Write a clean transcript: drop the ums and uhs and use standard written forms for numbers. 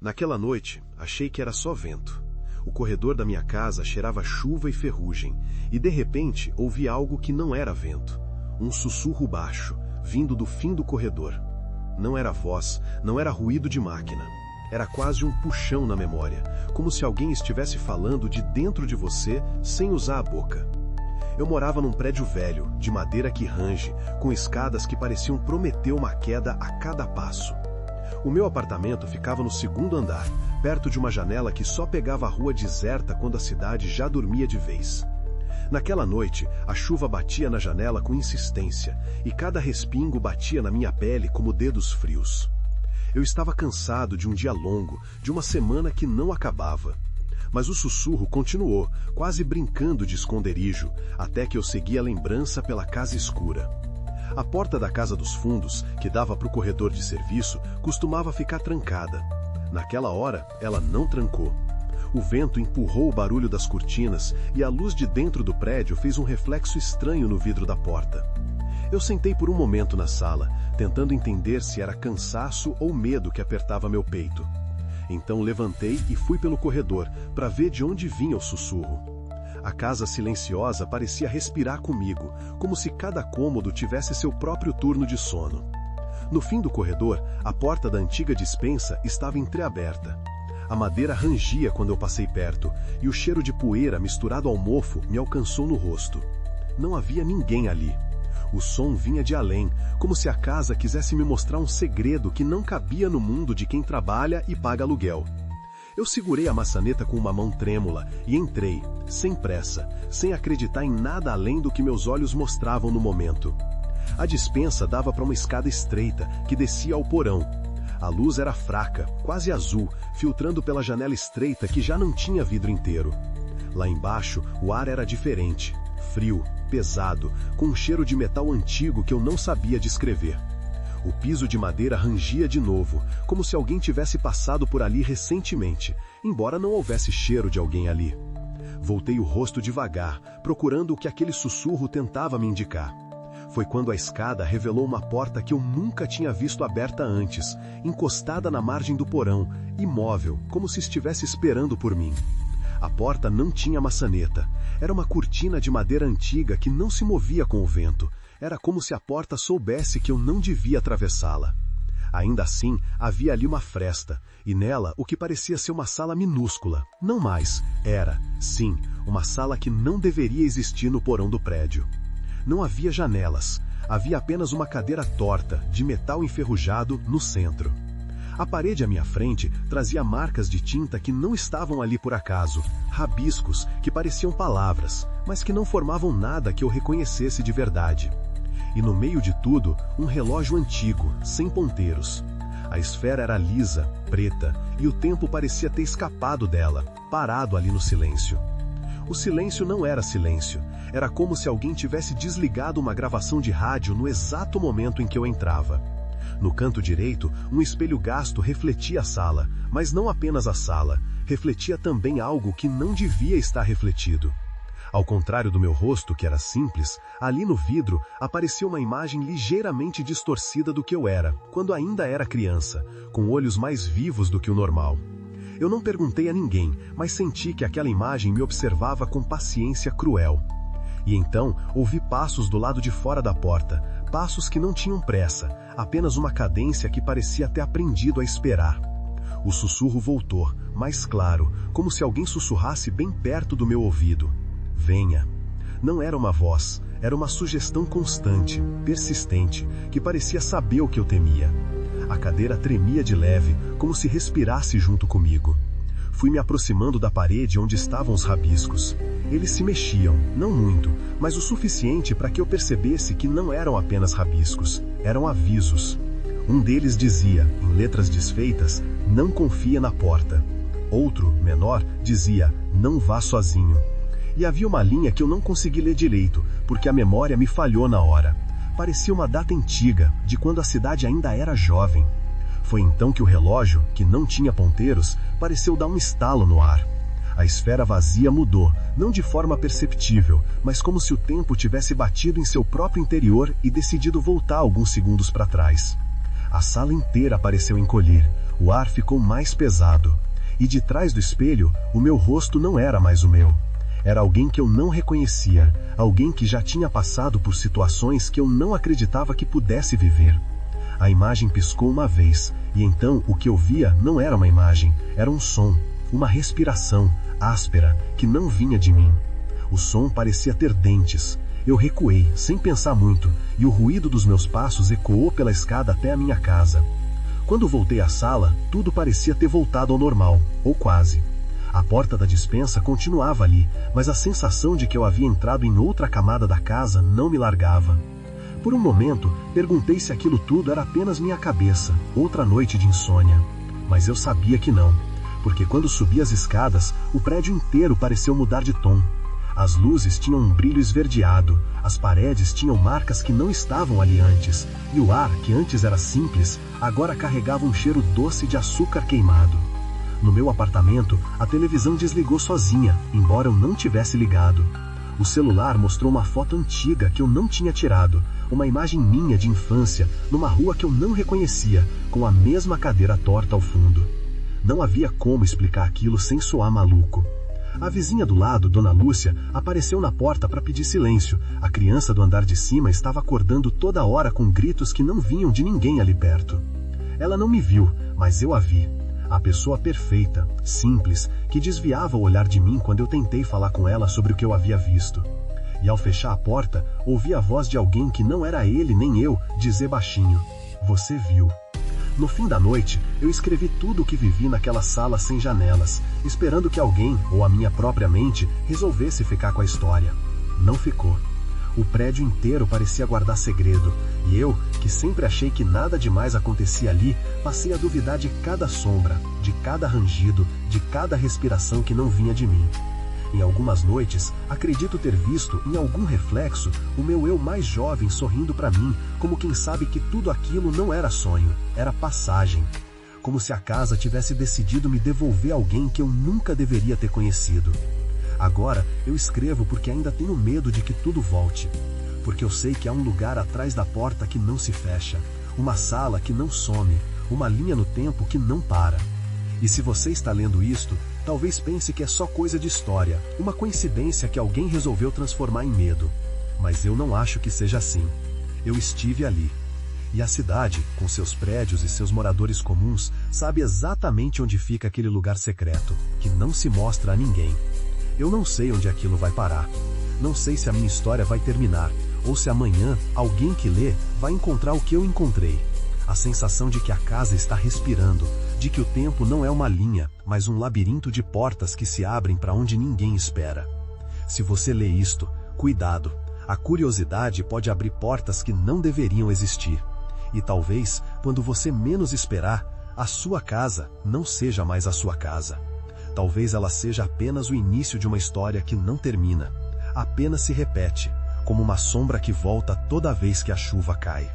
Naquela noite, achei que era só vento. O corredor da minha casa cheirava chuva e ferrugem, e de repente ouvi algo que não era vento. Um sussurro baixo, vindo do fim do corredor. Não era voz, não era ruído de máquina. Era quase um puxão na memória, como se alguém estivesse falando de dentro de você sem usar a boca. Eu morava num prédio velho, de madeira que range, com escadas que pareciam prometer uma queda a cada passo. O meu apartamento ficava no segundo andar, perto de uma janela que só pegava a rua deserta quando a cidade já dormia de vez. Naquela noite, a chuva batia na janela com insistência, e cada respingo batia na minha pele como dedos frios. Eu estava cansado de um dia longo, de uma semana que não acabava. Mas o sussurro continuou, quase brincando de esconderijo, até que eu segui a lembrança pela casa escura. A porta da casa dos fundos, que dava para o corredor de serviço, costumava ficar trancada. Naquela hora, ela não trancou. O vento empurrou o barulho das cortinas e a luz de dentro do prédio fez um reflexo estranho no vidro da porta. Eu sentei por um momento na sala, tentando entender se era cansaço ou medo que apertava meu peito. Então levantei e fui pelo corredor, para ver de onde vinha o sussurro. A casa silenciosa parecia respirar comigo, como se cada cômodo tivesse seu próprio turno de sono. No fim do corredor, a porta da antiga despensa estava entreaberta. A madeira rangia quando eu passei perto, e o cheiro de poeira misturado ao mofo me alcançou no rosto. Não havia ninguém ali. O som vinha de além, como se a casa quisesse me mostrar um segredo que não cabia no mundo de quem trabalha e paga aluguel. Eu segurei a maçaneta com uma mão trêmula e entrei, sem pressa, sem acreditar em nada além do que meus olhos mostravam no momento. A despensa dava para uma escada estreita, que descia ao porão. A luz era fraca, quase azul, filtrando pela janela estreita que já não tinha vidro inteiro. Lá embaixo, o ar era diferente, frio, pesado, com um cheiro de metal antigo que eu não sabia descrever. O piso de madeira rangia de novo, como se alguém tivesse passado por ali recentemente, embora não houvesse cheiro de alguém ali. Voltei o rosto devagar, procurando o que aquele sussurro tentava me indicar. Foi quando a escada revelou uma porta que eu nunca tinha visto aberta antes, encostada na margem do porão, imóvel, como se estivesse esperando por mim. A porta não tinha maçaneta. Era uma cortina de madeira antiga que não se movia com o vento. Era como se a porta soubesse que eu não devia atravessá-la. Ainda assim, havia ali uma fresta, e nela o que parecia ser uma sala minúscula. Não mais, era, sim, uma sala que não deveria existir no porão do prédio. Não havia janelas, havia apenas uma cadeira torta, de metal enferrujado, no centro. A parede à minha frente trazia marcas de tinta que não estavam ali por acaso, rabiscos que pareciam palavras, mas que não formavam nada que eu reconhecesse de verdade. E no meio de tudo, um relógio antigo, sem ponteiros. A esfera era lisa, preta, e o tempo parecia ter escapado dela, parado ali no silêncio. O silêncio não era silêncio, era como se alguém tivesse desligado uma gravação de rádio no exato momento em que eu entrava. No canto direito, um espelho gasto refletia a sala, mas não apenas a sala, refletia também algo que não devia estar refletido. Ao contrário do meu rosto, que era simples, ali no vidro aparecia uma imagem ligeiramente distorcida do que eu era, quando ainda era criança, com olhos mais vivos do que o normal. Eu não perguntei a ninguém, mas senti que aquela imagem me observava com paciência cruel. E então ouvi passos do lado de fora da porta, passos que não tinham pressa, apenas uma cadência que parecia ter aprendido a esperar. O sussurro voltou, mais claro, como se alguém sussurrasse bem perto do meu ouvido. Venha. Não era uma voz, era uma sugestão constante, persistente, que parecia saber o que eu temia. A cadeira tremia de leve, como se respirasse junto comigo. Fui me aproximando da parede onde estavam os rabiscos. Eles se mexiam, não muito, mas o suficiente para que eu percebesse que não eram apenas rabiscos, eram avisos. Um deles dizia, em letras desfeitas, não confia na porta. Outro, menor, dizia, não vá sozinho. E havia uma linha que eu não consegui ler direito, porque a memória me falhou na hora. Parecia uma data antiga, de quando a cidade ainda era jovem. Foi então que o relógio, que não tinha ponteiros, pareceu dar um estalo no ar. A esfera vazia mudou, não de forma perceptível, mas como se o tempo tivesse batido em seu próprio interior e decidido voltar alguns segundos para trás. A sala inteira pareceu encolher. O ar ficou mais pesado. E de trás do espelho, o meu rosto não era mais o meu. Era alguém que eu não reconhecia, alguém que já tinha passado por situações que eu não acreditava que pudesse viver. A imagem piscou uma vez, e então o que eu via não era uma imagem, era um som, uma respiração, áspera, que não vinha de mim. O som parecia ter dentes. Eu recuei, sem pensar muito, e o ruído dos meus passos ecoou pela escada até a minha casa. Quando voltei à sala, tudo parecia ter voltado ao normal, ou quase. A porta da despensa continuava ali, mas a sensação de que eu havia entrado em outra camada da casa não me largava. Por um momento, perguntei se aquilo tudo era apenas minha cabeça, outra noite de insônia. Mas eu sabia que não, porque quando subi as escadas, o prédio inteiro pareceu mudar de tom. As luzes tinham um brilho esverdeado, as paredes tinham marcas que não estavam ali antes, e o ar, que antes era simples, agora carregava um cheiro doce de açúcar queimado. No meu apartamento, a televisão desligou sozinha, embora eu não tivesse ligado. O celular mostrou uma foto antiga que eu não tinha tirado, uma imagem minha de infância, numa rua que eu não reconhecia, com a mesma cadeira torta ao fundo. Não havia como explicar aquilo sem soar maluco. A vizinha do lado, Dona Lúcia, apareceu na porta para pedir silêncio. A criança do andar de cima estava acordando toda hora com gritos que não vinham de ninguém ali perto. Ela não me viu, mas eu a vi. A pessoa perfeita, simples, que desviava o olhar de mim quando eu tentei falar com ela sobre o que eu havia visto. E ao fechar a porta, ouvi a voz de alguém que não era ele nem eu dizer baixinho: "Você viu." No fim da noite, eu escrevi tudo o que vivi naquela sala sem janelas, esperando que alguém, ou a minha própria mente, resolvesse ficar com a história. Não ficou. O prédio inteiro parecia guardar segredo, e eu, que sempre achei que nada demais acontecia ali, passei a duvidar de cada sombra, de cada rangido, de cada respiração que não vinha de mim. Em algumas noites, acredito ter visto, em algum reflexo, o meu eu mais jovem sorrindo para mim, como quem sabe que tudo aquilo não era sonho, era passagem. Como se a casa tivesse decidido me devolver alguém que eu nunca deveria ter conhecido. Agora, eu escrevo porque ainda tenho medo de que tudo volte. Porque eu sei que há um lugar atrás da porta que não se fecha, uma sala que não some, uma linha no tempo que não para. E se você está lendo isto, talvez pense que é só coisa de história, uma coincidência que alguém resolveu transformar em medo. Mas eu não acho que seja assim. Eu estive ali. E a cidade, com seus prédios e seus moradores comuns, sabe exatamente onde fica aquele lugar secreto, que não se mostra a ninguém. Eu não sei onde aquilo vai parar. Não sei se a minha história vai terminar, ou se amanhã alguém que lê vai encontrar o que eu encontrei. A sensação de que a casa está respirando, de que o tempo não é uma linha, mas um labirinto de portas que se abrem para onde ninguém espera. Se você lê isto, cuidado. A curiosidade pode abrir portas que não deveriam existir. E talvez, quando você menos esperar, a sua casa não seja mais a sua casa. Talvez ela seja apenas o início de uma história que não termina, apenas se repete, como uma sombra que volta toda vez que a chuva cai.